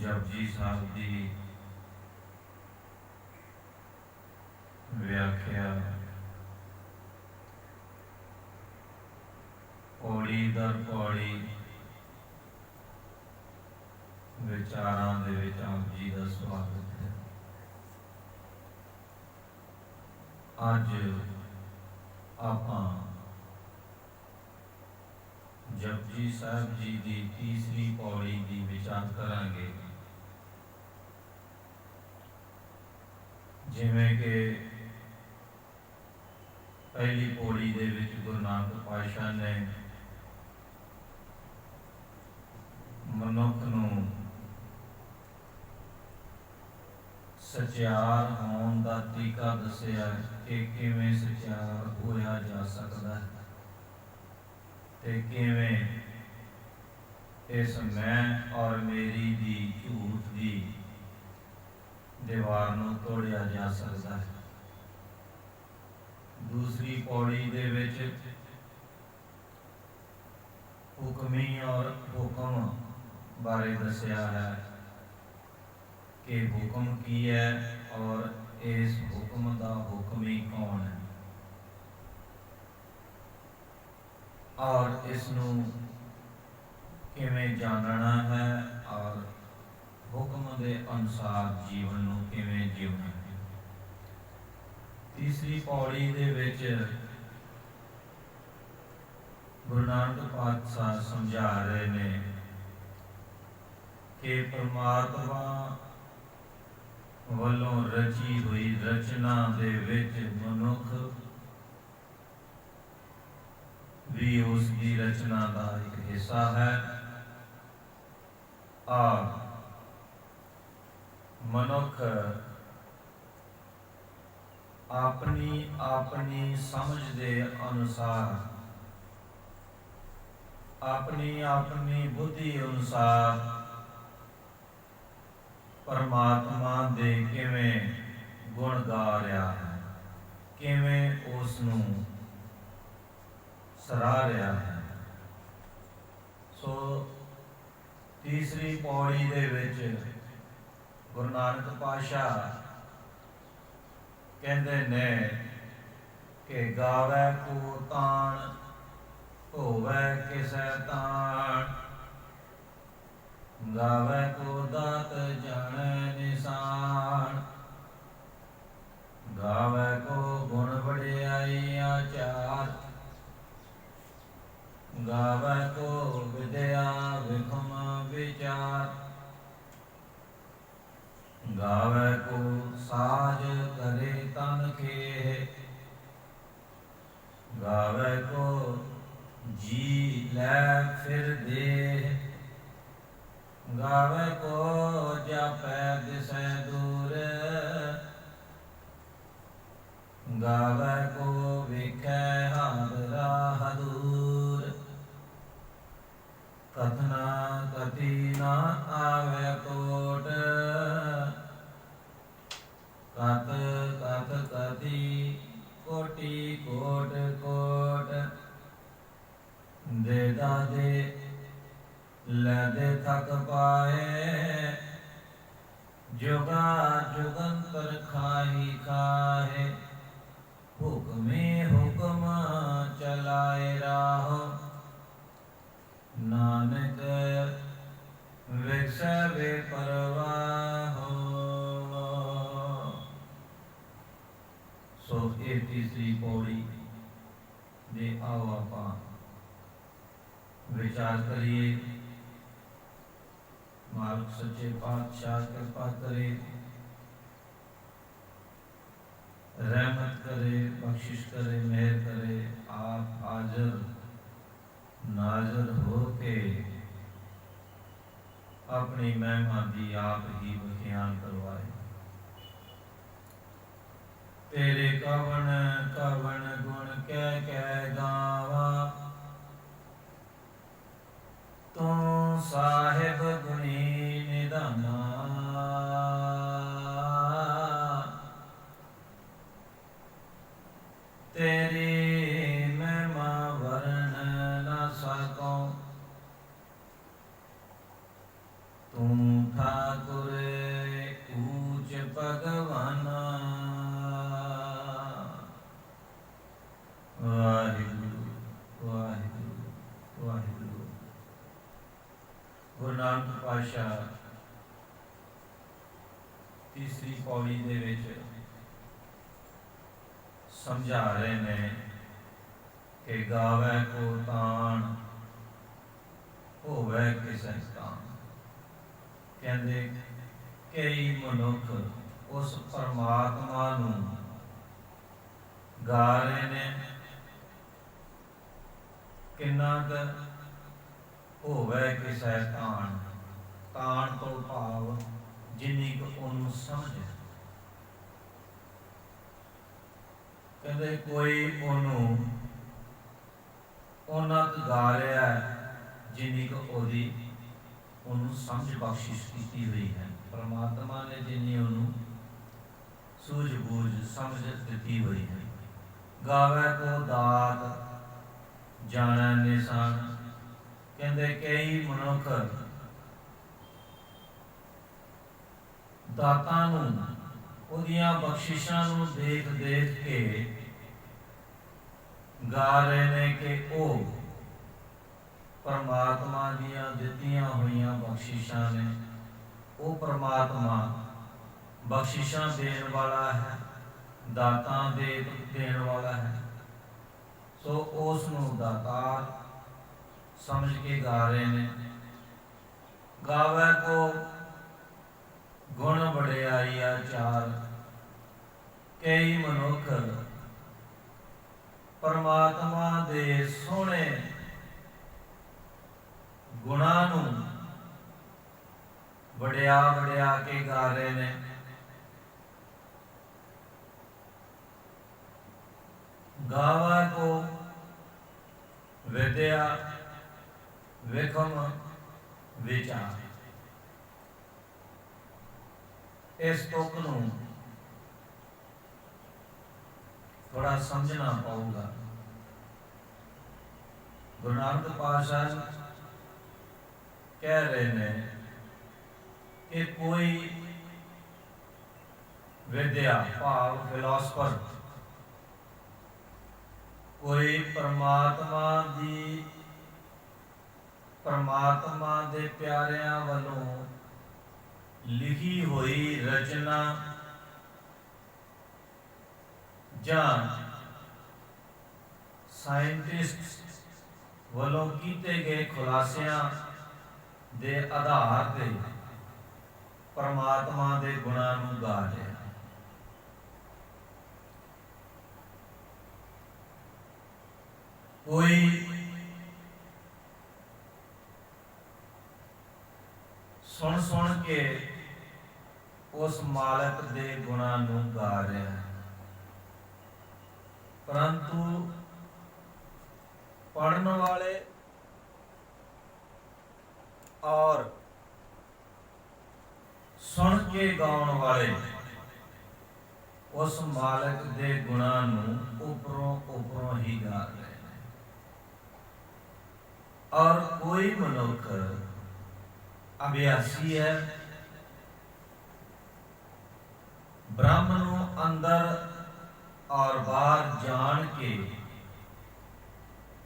जपजी साहब की व्याख्या पौड़ी दर पौड़ी विचारां दे विच आप जी का स्वागत है। अज आपां जपजी साहब जी की तीसरी पौड़ी की विचार करांगे। जिवें कि पहली पौड़ी दे विच गुरु नानक पातशाह ने मनुख नूं सचियार होने का तरीका दसिया कि किवें सचियार होया जा सकता है ते किवें इस मैं और मेरी दी झूठ दी दीवार नूं तोड़िया जा सकता है। दूसरी पौड़ी दे विच हुक्मी और हुक्म बारे दसिया है कि हुक्म की है और इस हुक्म का हुक्मी कौन है और इसनूं किवें जानना है और हुक्म के अनुसार जीवन नूं किवें जीवना है। तीसरी पौड़ी दे विच गुरु नानक पातशाह समझा रहे ने कि परमात्मा वालों रची हुई रचना दे विच मनुख भी उसकी रचना का एक हिस्सा है और मनुख अपनी अपनी समझ के अनुसार अपनी अपनी बुद्धि अनुसार परमात्मा दे किवें गुण गा रहा है, किवें उसनूं सराह रहा है। सो तीसरी पौड़ी दे विच गुरु नानक पातशाह कहते ने कि गावे को तान होवे किसै तान, गावे को दात जाने निशान, गावे को गुण वडियाई आचार, गावे को विद्या विखम विचार, गावे को साज करे तन के, गावे को जी लै फिर दे, गावे को जापै दिसै दूर, गावे को विखै हाथ राह दूर, कथना कथी ना आवे कोट, कत कत कथी कोटि कोट कोट, दे दादे लदे थक पाए, जुगा जुगंतर खाही खाहे, हुक्मे हुक्म चलाए राहो, नानक विकसै वे परवाहो। सो ये तीसरी पौड़ी दे आओ आपां विचार करिए। मालिक सच्चे पातशाह कृपा करे, रहमत करे, बख्शिश करे, मेहर करे। आप हाजिर नाजिर हो के अपनी महिमा की आप ही बयान करवाए। तेरे कवन कवन गुण कह गावा, तू साहिब गुणी निधाना, तेरी महिमा वर्ण न सको, ਤੂੰ ਠਾਕੁਰ ਊਚ ਭਗਵਾਨਾ। ਵਾਹਿਗੁਰੂ ਵਾਹਿਗੁਰੂ ਵਾਹਿਗੁਰੂ। ਗੁਰੂ ਨਾਨਕ ਪਾਤਸ਼ਾਹ ਤੀਸਰੀ ਪੌੜੀ ਦੇ ਵਿੱਚ ਸਮਝਾ ਰਹੇ ਨੇ ਕਿ ਗਾਵੇ ਕੋ ਤਾਣ ਹੋਵੇ ਕਿਸੇ ਤਾਣ। ਕਹਿੰਦੇ ਕਈ ਮਨੁੱਖ ਉਸ ਪਰਮਾਤਮਾ ਨੂੰ ਗਾ ਰਹੇ ਨੇ, ਕਿੰਨਾ ਕੁ ਹੋਵੇ ਕਿਸੇ ਤਾਣ। ਤਾਣ ਤੋਂ ਭਾਵ ਜਿੰਨੀ ਕੁ ਉਹਨੂੰ ਸਮਝ। ਕਹਿੰਦੇ ਕੋਈ ਉਹਨੂੰ ਉਹਨਾਂ ਕੁ ਗਾ ਰਿਹਾ ਜਿੰਨੀ ਕੁ ਉਹਨੂੰ ਸਮਝ ਬਖਸ਼ਿਸ਼ ਕੀਤੀ ਹੋਈ ਹੈ। ਪਰਮਾਤਮਾ ਨੇ ਜਿੰਨੀ ਉਹਨੂੰ ਸੂਝ ਬੂਝ ਸਮਝ ਦਿੱਤੀ ਹੋਈ ਹੈ। ਗਾਵੇ ਕੋ ਦਾਤ ਜਾਣੈ ਨਿਸ਼ਾਨ। ਕਹਿੰਦੇ ਕਈ ਮਨੁੱਖ ਦਾਤਾਂ ਨੂੰ, ਉਹਦੀਆਂ ਬਖਸ਼ਿਸ਼ਾਂ ਨੂੰ ਦੇਖ ਦੇਖ ਕੇ ਗਾ ਰਹੇ ਨੇ ਕਿ ਉਹ ਪਰਮਾਤਮਾ ਦੀਆਂ ਦਿੱਤੀਆਂ ਹੋਈਆਂ ਬਖਸ਼ਿਸ਼ਾਂ ਨੇ। ਉਹ ਪਰਮਾਤਮਾ ਬਖਸ਼ਿਸ਼ਾਂ ਦੇਣ ਵਾਲਾ ਹੈ, ਦਾਤਾਂ ਦੇਣ ਵਾਲਾ ਹੈ। ਸੋ ਉਸ ਨੂੰ ਦਾਤਾਰ ਸਮਝ ਕੇ ਗਾ ਰਹੇ ਨੇ। ਗਾਵੇ ਕੋ ਗੁਣ ਵਡਿਆਈਆ ਚਾਰ। ਕਈ ਮਨੁੱਖ ਪਰਮਾਤਮਾ ਦੇ ਸੋਹਣੇ ਗੁਣਾਂ ਨੂੰ ਵਡਿਆ ਵਡਿਆ ਕੇ ਗਾ ਰਹੇ ਨੇ। ਗਾਵਾ ਕੋ ਵਿਦਿਆ ਵਿਖਮ ਵਿਚਾਰ। ਇਸ ਤੁਕ ਨੂੰ ਥੋੜਾ ਸਮਝਣਾ ਪਊਗਾ। ਗੁਰੂ ਨਾਨਕ ਪਾਤਸ਼ਾਹ ਕਹਿ ਰਹੇ ਨੇ ਕਿ ਕੋਈ ਵਿਦਿਆ ਭਾਵ ਫਿਲਾਸਫਰ, ਕੋਈ ਪਰਮਾਤਮਾ ਦੇ ਪਿਆਰਿਆਂ ਵੱਲੋਂ ਲਿਖੀ ਹੋਈ ਰਚਨਾ ਜਾਂ ਸਾਇੰਟਿਸਟ ਵੱਲੋਂ ਕੀਤੇ ਗਏ ਖੁਲਾਸਿਆਂ ਦੇ ਆਧਾਰ ਤੇ ਪਰਮਾਤਮਾ ਦੇ ਗੁਣਾਂ ਨੂੰ ਗਾ ਰਿਹਾ। ਕੋਈ ਸੁਣ ਸੁਣ ਕੇ ਉਸ ਮਾਲਕ ਦੇ ਗੁਣਾਂ ਨੂੰ ਗਾ ਰਿਹਾ ਹੈ। ਪਰੰਤੂ ਪੜ੍ਹਨ ਵਾਲੇ ਔਰ ਸੁਣ ਕੇ ਗਾਉਣ ਵਾਲੇ ਉਸ ਮਾਲਕ ਦੇ ਗੁਣਾਂ ਨੂੰ ਉੱਪਰੋਂ ਹੀ ਗਾ ਰਹੇ ਨੇ। ਔਰ ਕੋਈ ਮਨੁੱਖ ਅਭਿਆਸੀ ਹੈ, ਬ੍ਰਹਮ ਨੂੰ ਅੰਦਰ ਔਰ ਬਾਹਰ ਜਾਣ ਕੇ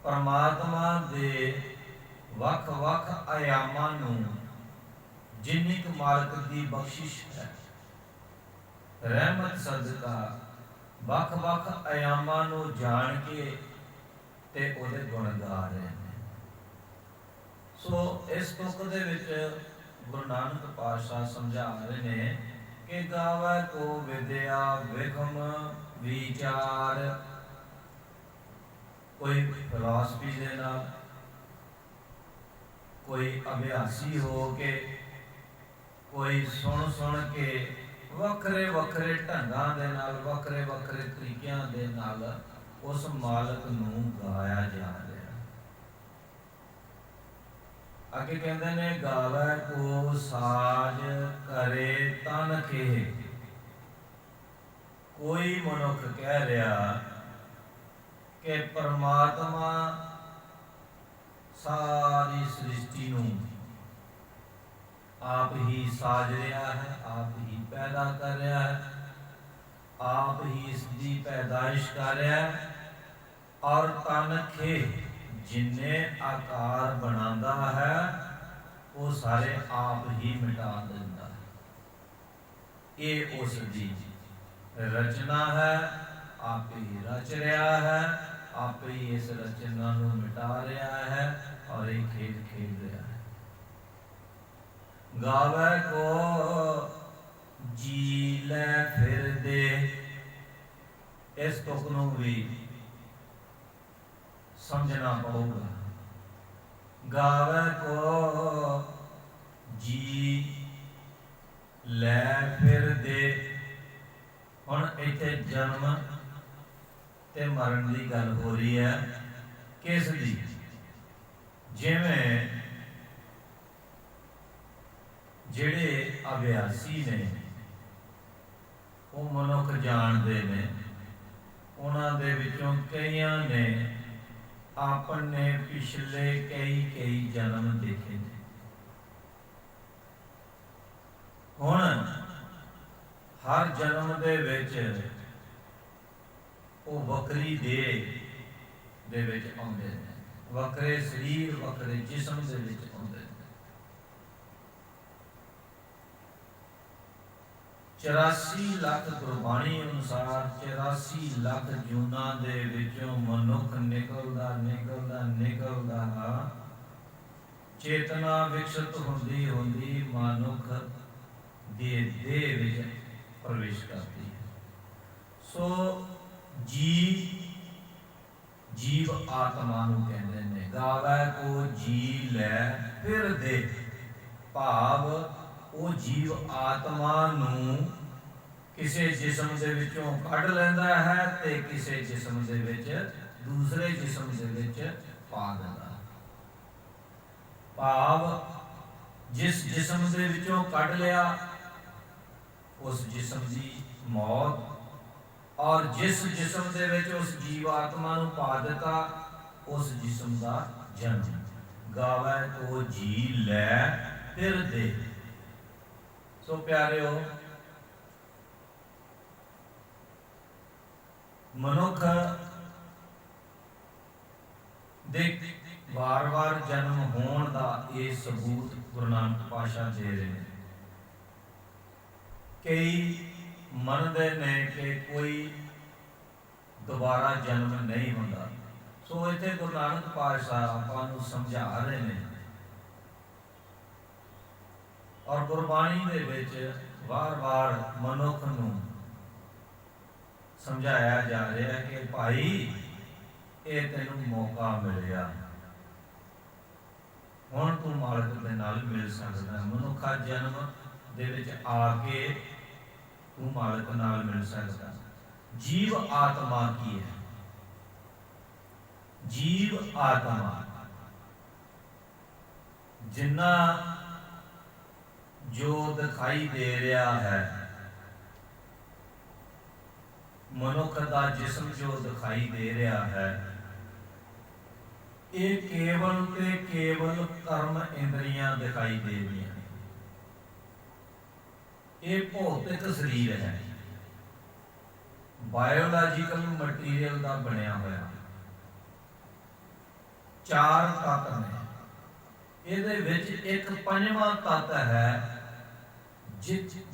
ਪਰਮਾਤਮਾ ਦੇ ਵੱਖ ਵੱਖ ਆਯਾਮਾਂ ਨੂੰ, ਜਿੰਨੀ ਕੁ ਮਾਲਕ ਦੀ ਬਖਸ਼ਿਸ਼ ਹੈ, ਰਹਿਮਤ ਸਦਕਾ ਵੱਖ ਵੱਖ ਆਯਾਮਾਂ ਨੂੰ ਜਾਣ ਕੇ ਤੇ ਉਹਦੇ ਗੁਣ ਗਾ ਰਹੇ ਨੇ। ਸੋ ਇਸ ਤੁਕ ਦੇ ਵਿੱਚ ਗੁਰੂ ਨਾਨਕ ਪਾਤਸ਼ਾਹ ਸਮਝਾ ਰਹੇ ਨੇ ਕਿ ਗਾਵੇ ਕੋ ਵਿਦਿਆ ਵਿਖਮ ਵਿਚਾਰ। ਕੋਈ ਫਿਲਾਸਫੀ ਦੇ ਨਾਲ, ਕੋਈ ਅਭਿਆਸੀ ਹੋ ਕੇ, ਕੋਈ ਸੁਣ ਸੁਣ ਕੇ ਵੱਖਰੇ ਵੱਖਰੇ ਢੰਗਾਂ ਦੇ ਨਾਲ, ਵੱਖਰੇ ਵੱਖਰੇ ਤਰੀਕਿਆਂ ਦੇ ਨਾਲ ਉਸ ਮਾਲਕ ਨੂੰ ਗਾਇਆ ਜਾ ਰਿਹਾ। ਅੱਗੇ ਕਹਿੰਦੇ ਨੇ ਗਾਵੇ ਕੋ ਸਾਜ ਕਰੇ ਤਨ ਕੇ। ਕੋਈ ਮਨੁੱਖ ਕਹਿ ਰਿਹਾ ਕਿ ਪਰਮਾਤਮਾ ਸਾਰੀ ਸ੍ਰਿਸ਼ਟੀ ਨੂੰ आप ही साज रहा है, आप ही पैदा कर रहा है, आप ही इसकी पैदाइश कर रहा है। और तन खे जिन्ने आकार बनाता है वो सारे आप ही मिटा देता है। ये उसकी रचना है, आप ही रच रहा है, आप ही इस रचना को मिटा रहा है और एक खेल खेल रहा है। गावे को जी ले फिर दे, इस तुक नूं भी समझना पड़ेगा। गावे को जी ले फिर दे, हुण इत्थे जन्म ते मरण की गल हो रही है। किस दी? जिवें जिहड़े अभ्यासी ने वो मनुख जानते ने, उन्हां दे विचों कईयां ने अपने पिछले कई जन्म देखे ने। हुण हर जन्म दे विच वो वक्री देह दे विच आउंदे ने, वक्रे शरीर वक्रे जिस्म दे विच आउंदे ने। 84 लाख गुरबाणी अनुसार 84 लाख जूना दे विचों मनुख निकलदा निकलदा निकलदा चेतना विकसित होंदी होंदी मनुख दे देह विच प्रवेश करती है। सो जीव आत्मा नूं कहंदे ने। गावे को जी लै फिर दे, भाव वो जीव आत्मा नूं किसी जिस्म दे विचों कढ लैंदा है ते किसी जिस्म दे विच दूसरे जिस्म दे विच पा दिंदा है। भाव जिस जिस्म दे विचों कढ लिया उस जिस्म की मौत, और जिस जिस्म दे विच उस जीव आत्मा नूं पा दिता उस जिस्म का जन्म। गावे तो जी लै फिर दे। सो प्यारिओ, मनुख दे बार बार जन्म होने का ये सबूत गुरु नानक पातशाह दे रहे हैं। कई मनते ने कि कोई दोबारा जन्म नहीं होता। सो इत्थे गुरु नानक पातशाह आपां नूं समझा रहे हैं और गुरबाणी दे विच बार बार मनुख नूं समझाया जा रहा है कि भाई ये तैनूं मौका मिलिया, हुण तूं मालक दे नाल मिल सकदा। मनुखा जन्म दे विच आके तू मालिक नाल मिल सकता। जीव आत्मा की है? जीव आत्मा जिन्ना जो दिखाई दे रहा है, मनुख का जिस्म जो दिखाई दे रहा है, ये केवल ते केवल कर्म इंद्रियां दिखाई दे रही हैं। ये भौतिक शरीर है, बायोलॉजिकल मटीरियल का बनया होया। 4 तत्व ने, इहदे विच एक 5वां तत्व है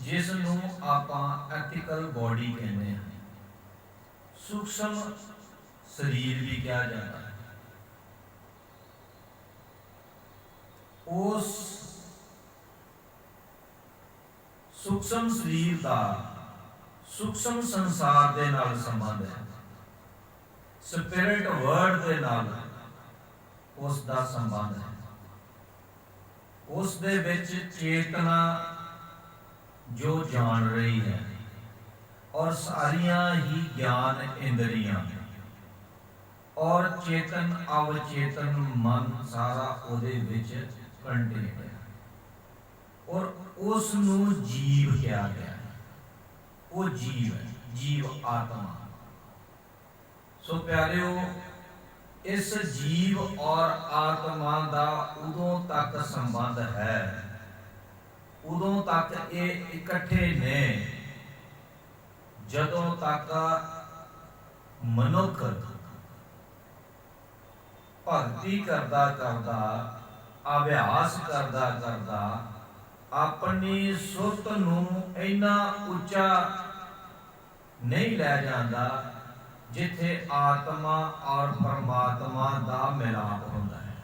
जिसनूं आपां एथिकल बॉडी कहते हैं, सूक्ष्म शरीर भी कहा जाता है। उस सूक्ष्म शरीर का सूक्ष्म संसार दे नाल संबंध है, स्पिरिट वर्ड दे नाल उसका संबंध है। उस दे विच चेतना जो जान रही है और सारियां ही ज्ञान इंद्रियां और चेतन अवचेतन मन सारा उहदे विच कंटेन्ड है और उस नूं जीव कहा गया है। वो जीव है, जीव आत्मा। सो प्यारिओ, इस जीव और आत्मा का उदों तक संबंध है उदों तक ये इकट्ठे ने जदों तक मनुख भगती करदा करदा अभ्यास करदा करदा अपनी सुत नूं इन्ना उच्चा नहीं लै जांदा जिथे आत्मा और परमात्मा दा मिलाप हुंदा है।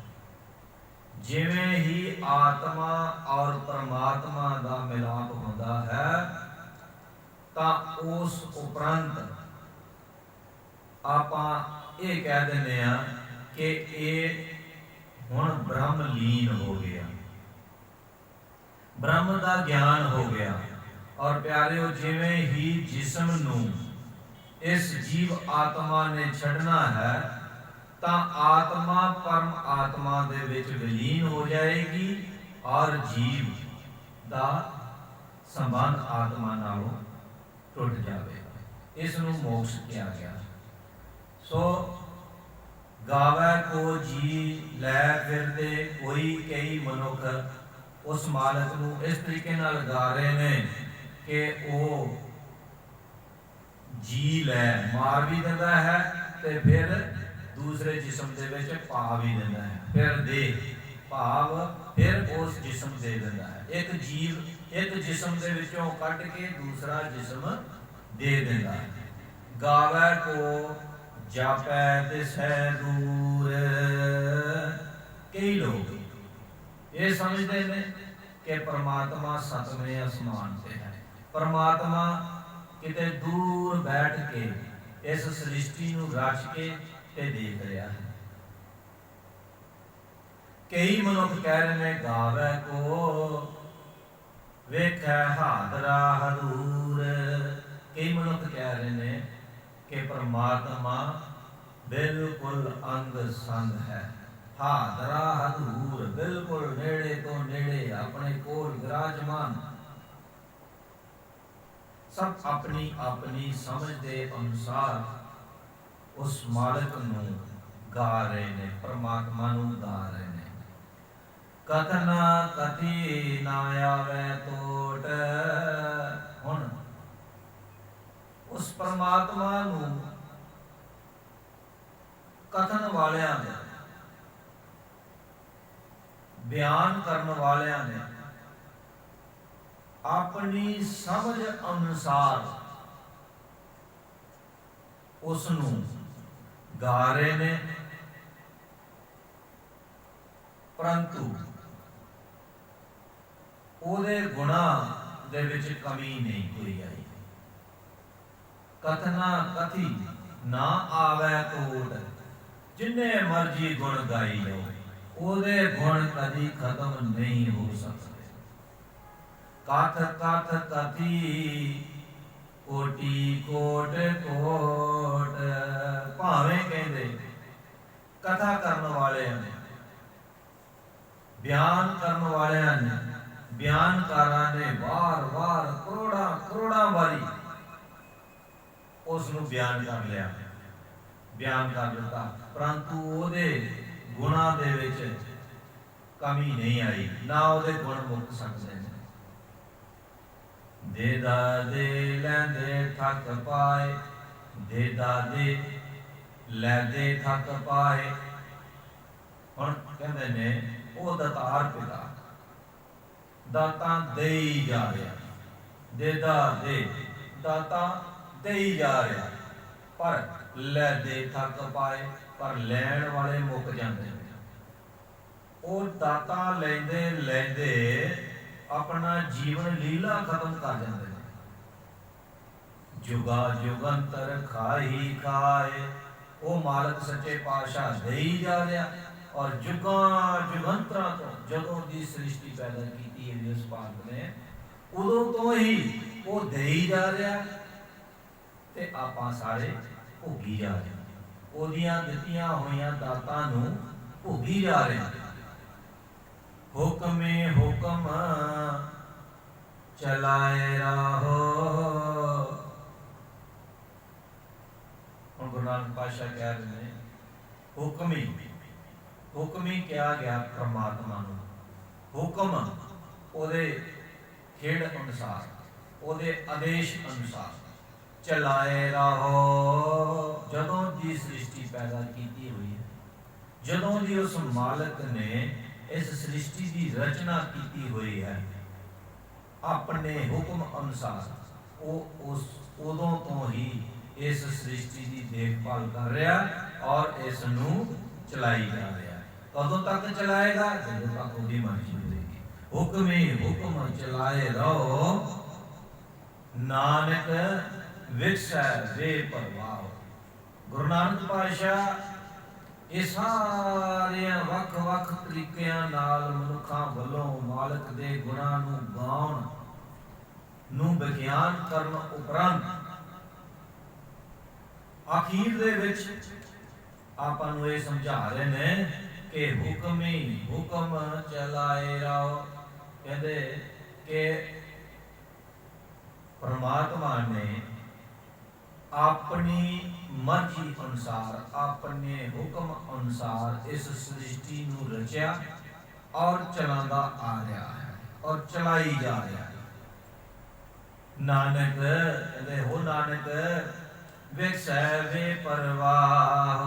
जिवें ही आत्मा और परमात्मा दा मिलाप हुंदा है तां उस उपरंत आपां ये कह दिंदे आ कि ये हुण ब्रह्म लीन हो गया, ब्रह्म का ज्ञान हो गया। और प्यारिओ जिवें ही जिस्म नूं इस जीव आत्मा ने छड़ना है तां आत्मा परम आत्मा दे विच विलीन हो जाएगी और जीव दा संबंध आत्मा नालों टुट जाएगा। इस नूं मोक्ष किया गया। सो गावे को जी लै फिरदे कोई कई मनुख उस मालक नूं इस तरीके नाल गा रहे ने कि वो जी लै मार भी दिंदा है ते फिर दूसरे जिस्म दे विच पा भी दिंदा है, फिर दे भाव फिर उस जिस्म दे दिंदा है। एक जीव एक जिस्म दे विचों कट के दूसरा जिस्म दे दिंदा है। गावे को जापै दिसै दूर। कई लोग ये समझते हैं कि परमात्मा सतवें आसमान से है, परमात्मा किते दूर बैठ के इस सृष्टि नूं रच के ते देख रहा है। कई मनुख कह रहे हैं गावे को वेखै हादरा हदूर। कई मनुख कह रहे हैं कि परमात्मा बिल्कुल अंग संग है, हादरा हदूर बिल्कुल नेड़े तो नेड़े अपने कोल विराजमान। सब अपनी अपनी समझ के अनुसार उस मालिक नूं गा रहे ने, परमात्मा नूं गा रहे ने। कथना कथी ना आवे तोट। हुण उस परमात्मा नूं कथन वालियां ने, बयान करने वालियां ने अपनी समझ अनुसार उसनूं गा रहे ने, परंतु उहदे गुणा दे विच कमी नहीं कोई आई। कथना कथी ना आवे कोट। जिन्ने मर्जी गुण गाई लो उहदे गुण कदी खत्म नहीं हो सकते। कथ कथ कथी कोटि कोट कोट। भावें कहंदे कथा करने वाले ने, बयान करने वाले ने, बयानकारां ने वार वार करोड़ा करोड़ा बारी उसनूं बयान कर लिया, बयान कर दिता, परंतु उहदे गुणा दे विच कमी नहीं आई, ना उहदे गुण मुक सकते हैं। दे दादे लैंदे थक पाए, दे दादे लैंदे थक पाए। हुण कहंदे ने वो दातार पिता दाता दे ही जा रहा, दे दे दाता दे ही जा रहा, पर लैंदे थक पाए, पर लैण वाले मुक जाते हैं। वो दाता लेंदे लेंदे अपना जीवन लीला खत्म कर जाते हैं। जुगा जुगंतर खाई खाए। वो मालक सच्चे पातशाह दे ही जा रहा, और जुगा जुगंतरा तो जदों की सृष्टि पैदा की है उस पाक ने, उदों तो ही वो दे ही जा रहा ते आपां सारे भोगी जा रहे, ओदियां दित्तियां होइयां दातां नूं भोगी जा रहे। हुक्मे हुक्म चलाए राहो। गुरु नानक पातशाह कह रहे हैं हुक्म ही किया गया परमात्मा नूं। हुक्म ओदे खेड़ अनुसार, ਉਹਦੇ आदेश अनुसार चलाए रहो। जदों की सृष्टि पैदा की हुई है, जदों की उस मालिक ने इस सृष्टि की रचना की हुई है, अपने हुक्म अनुसार वो उस उदों तो ही इस सृष्टि की देखभाल कर रहा और इस नूं चलाई जा रहा। कदों तक चलाएगा? जदों तक उसकी मर्जी होगी। हुक्म ही हुक्म चलाए रहो, नानक विकसै बेपरवाह। गुरु नानक पातशाह ये सारे वख-वख तरीकों नाल मनुखां वल्लों मालिक दे गुणां नूं गाउण नूं विग्यान करन उपरंत आखिर दे विच आपां नूं इह समझा रहे ने कि हुक्म ही हुक्म चलाए रहो। कहंदे कि परमात्मा ने अपनी मर्जी अनुसार, अपने हुक्म अनुसार इस सृष्टि नूं रचिया और चलांदा आ रहा है और चलाई जा रहा है। नानक कहते हो नानक विकसै बेपरवाह।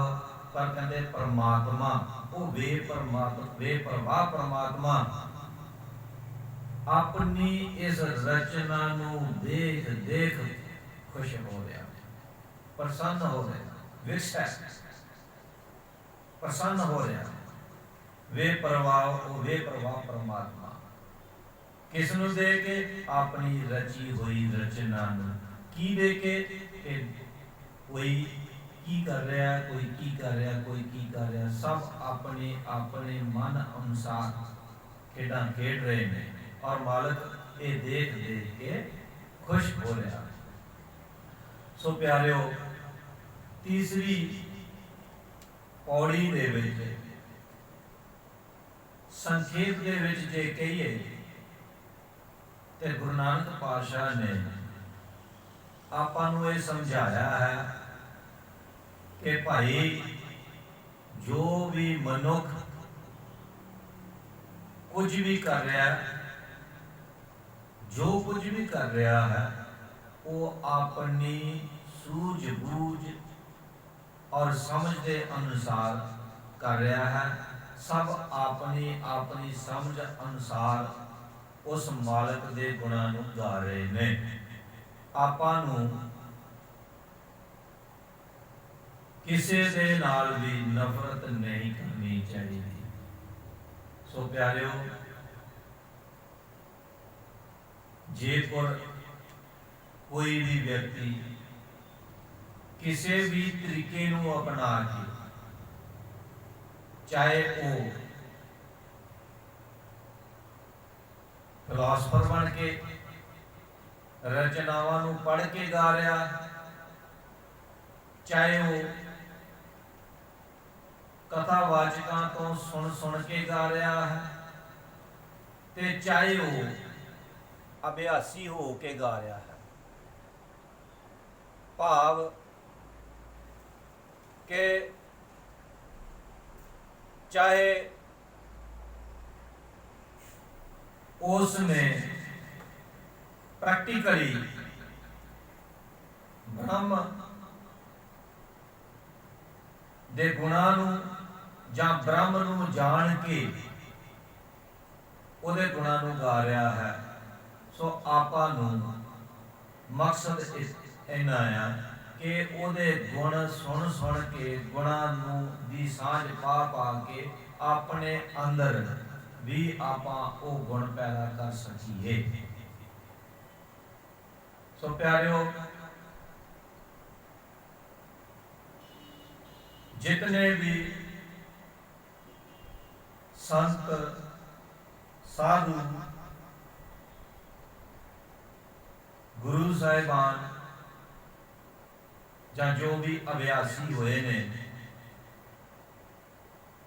पर कहते परमात्मा वो बेपरवाह परमात्मा अपनी इस रचना नूं देख देख खुश हो रहा, प्रसन्न हो रहा। विकसै प्रसन्न हो रहा। बेपरवाह परमात्मा किस नूं दे के? अपनी रची हुई रचना नूं। की दे के? कोई की कर रहा, कोई की कर रहा, कोई की कर रहा, सब अपने अपने मन अनुसार खेडां खेड रहे हैं और मालिक ये देख देख के खुश हो रहा। सो प्यारिओ, तीसरी पौड़ी दे विच संखेप दे विच जे कहिए ते गुरु नानक पातशाह ने आपां नूं ये समझाया है कि भाई जो भी मनुख कुछ भी कर रहा है, जो कुछ भी कर रहा है, वो अपनी सूझबूझ और समझ के अनुसार कर रहा है। सब अपनी अपनी समझ अनुसार उस मालिक के गुणां नूं गा रहे ने। आपां नूं किसी दे नाल भी नफरत नहीं करनी चाहिए। सो प्यारिओ, जेकर कोई भी व्यक्ति किसी भी तरीके नूं अपना के, चाहे वो फिलोसफर बन के रचनावां नूं पढ़ के गा रहा, चाहे वो कथावाचकां तो सुन सुन के गा रहा है, ते चाहे वो अभ्यासी हो के गा रहा है। भाव के चाहे उसने प्रैक्टिकली ब्रह्म दे गुणां नूं जां ब्रह्म नूं जान के उहदे गुणां नूं गा रहा है। सो आपां नूं मकसद इन्ना है कि उहदे गुण सुन सुन के गुणां नूं दी सांझ पा पा के अपने अंदर भी आपां वो गुण पैदा कर सकीए। सो प्यारिओ, जितने भी संत साधु गुरु साहिबान या जो भी अभ्यासी हुए ने,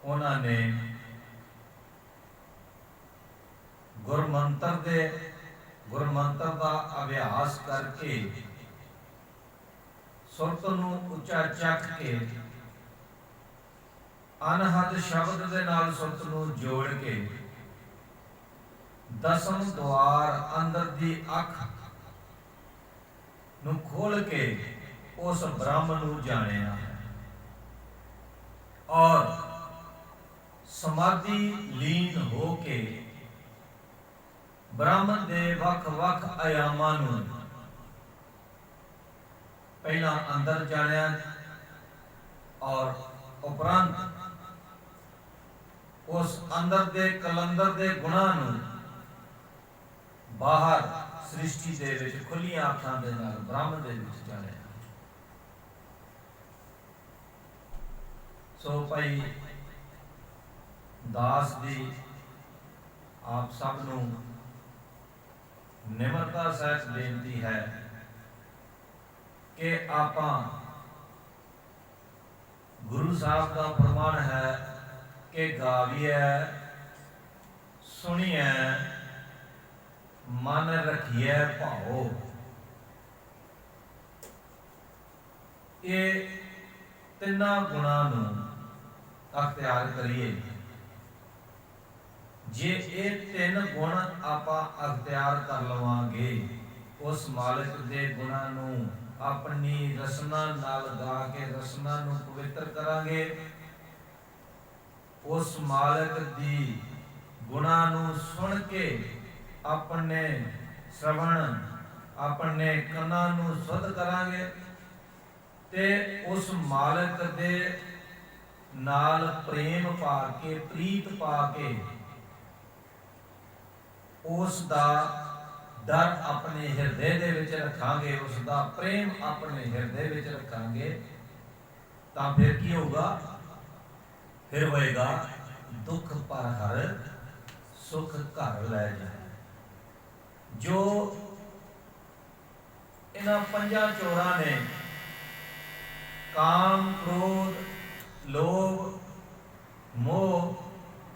उन्होंने गुरमंत्र का अभ्यास करके सुरत नूं उच्चा चक के अनहद शब्द दे नाल सुरत नूं जोड़ के दसम द्वार अंदर दी अख नूं खोल के उस ब्रह्म नूं जाणिया और समाधि लीन हो के ब्रह्म दे वख वख आयामां नूं पहला अंदर जाणिया और उपरंत उस अंदर दे कलंदर दे गुणां नूं बाहर सृष्टि दे विच खुलियां अखां दे नाल ब्रह्म दे विच जाणिया। सो भाई दास दी आप सब नूं निमरता सहित बेनती है कि आपां गुरु साहब का फरमान है कि गाविए सुनिए मन रखिए भाओ। ये तिना गुणा नूं अख्तियार करिए। जे ये तीन गुण आपां अख्तियार कर लवांगे उस मालिक दे गुणा नूं अपनी रसना नाल गा के रसना नूं पवित्र करांगे। उस मालिक दी गुणा नूं सुन के अपने श्रवण अपने कन्ना नूं शुद्ध करांगे ते उस मालिक दे नाल प्रेम पा के प्रीत पा के उस दा डर अपने हिरदे दे विच रखांगे, उस दा प्रेम अपने हिरदे विच रखांगे तां फिर की होगा? फिर होएगा दुख पर हर सुख घर लै जाए। जो इन्हां पंजा चोरां ने काम क्रोध लोभ मोह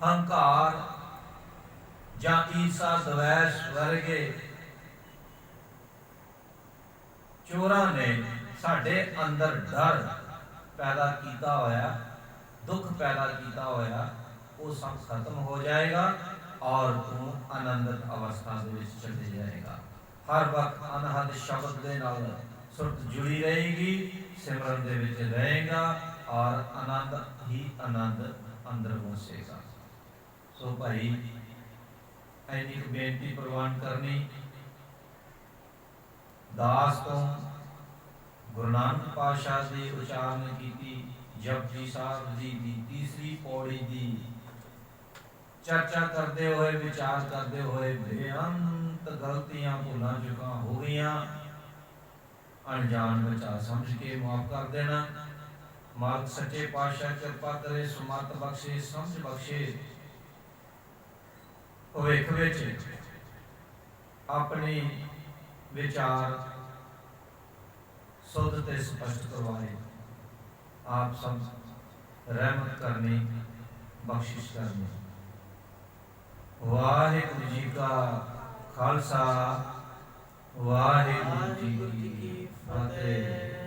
हंकार जां ईर्षा द्वेष वर्गे चोरां ने साडे अंदर डर पैदा किया होया, दुख पैदा किया होया, वो सब खत्म हो जाएगा और तू आनंदित अवस्था में चले जाएगा। हर वक्त अनहद शब्द के नाल सुरत जुड़ी रहेगी, सिमरन दे विच रहेगा और आनंद ही आनंद अंदर वसेगा। सो भाई ऐनी बेनती प्रवान करनी दास तो गुरु नानक पातशाह जी उचारण की जपजी साहब जी की तीसरी पौड़ी की चर्चा करते हुए विचार करते हुए बेअंत गलतियां भूलां चुकां हो गई, अनजान बचा समझ के माफ कर देना। मालिक सच्चे पातशाह कृपा करे, सुमत बख्शे, समझ बख्शे, भविख विच अपनी विचार शुद्ध ते स्पष्ट करवाए। आप सब रहमत करनी, बख्शिश करनी। वाहिगुरु जी का खालसा, वाहिगुरु जी की फतेह।